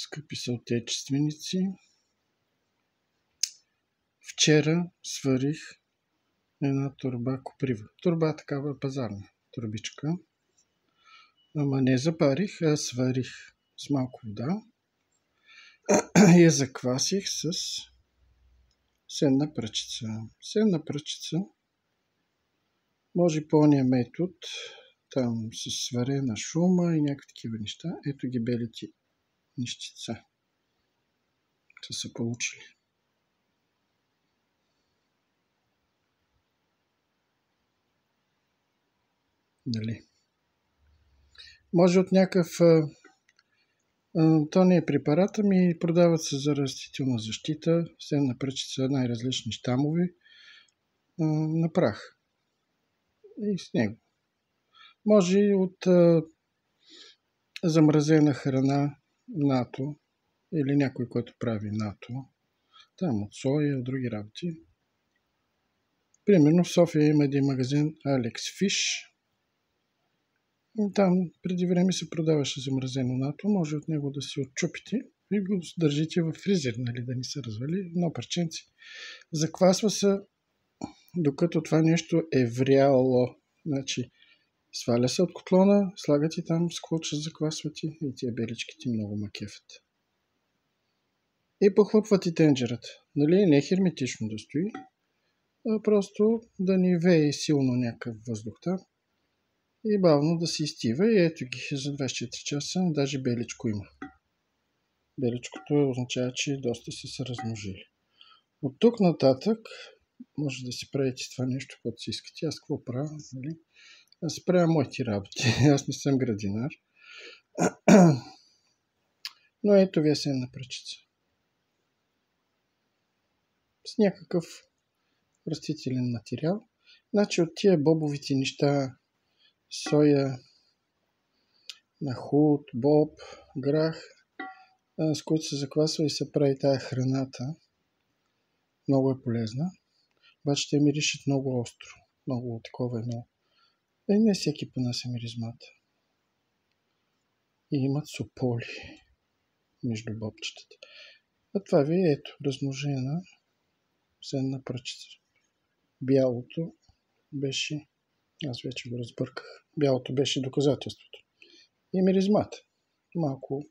Скъпи съотечественици, вчера сварих една торба коприва. Торба такава пазарна торбичка. Ама не запарих, а сварих с малко вода и я заквасих с сенна пръчица. Сенна пръчица може по ония метод, там с сварена шума и някакви такива неща. Ето ги белите нещица са се получили. Нали? Може от някакъв... то не е препарат, ами продават се за растителна защита, сенна пръчица, най-различни щамови, на прах. И с него. Може и от замразена храна НАТО или някой, който прави НАТО. Там от соя, от други работи. Примерно в София има един магазин Alex Fish. Там преди време се продаваше замразено НАТО. Може от него да си отчупите и го държите в фризер, нали, да не се развали. Едно парченце. Заквасва се, докато това нещо е вряло. Значи, сваля се от котлона, слагате там скотча, заквасвате и тия беличките много макефат. И похлъпвате тенджерата. Нали, не херметично да стои, а просто да не вее силно някакъв въздух там. И бавно да се изтива и ето ги за 24 часа, даже беличко има. Беличкото означава, че доста са се размножили. От тук нататък може да си правите това нещо, което си искате. Аз какво правя? Нали? Аз си правя моите работи. Аз не съм градинар. Но ето ви е сенна пръчица. С някакъв растителен материал. Значи от тия бобовите неща, соя, нахут, боб, грах, с които се заквасва и се прави тая храната. Много е полезна. Обаче те миришат много остро. Много такова едно. И не всеки понася миризмата. И имат сополи между бобчетата. А това ви е ето, размножена сенна пръчица. Бялото беше, аз вече го разбърках, бялото беше доказателството. И миризмата. Малко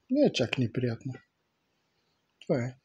не е чак неприятно. Това е.